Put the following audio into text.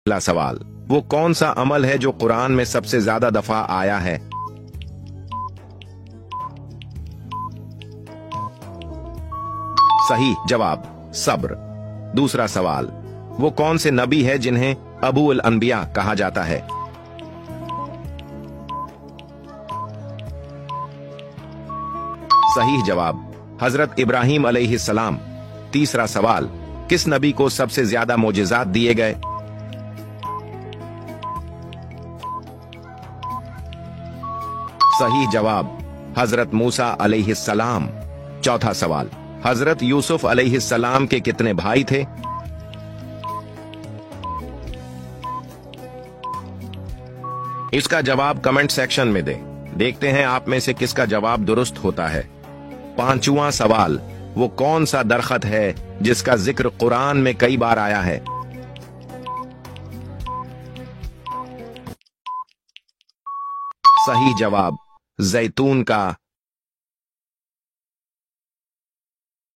पहला सवाल, वो कौन सा अमल है जो कुरान में सबसे ज्यादा दफा आया है? सही जवाब सब्र। दूसरा सवाल, वो कौन से नबी है जिन्हें अबू अल अनबिया कहा जाता है? सही जवाब हजरत इब्राहिम अलैहिस्सलाम। तीसरा सवाल, किस नबी को सबसे ज्यादा मोजिज़ात दिए गए? सही जवाब हजरत मूसा अलैहिस्सलाम। चौथा सवाल, हजरत यूसुफ अलैहिस्सलाम के कितने भाई थे? इसका जवाब कमेंट सेक्शन में दें। देखते हैं आप में से किसका जवाब दुरुस्त होता है। पांचवा सवाल, वो कौन सा दरख्त है जिसका जिक्र कुरान में कई बार आया है? सही जवाब जैतून का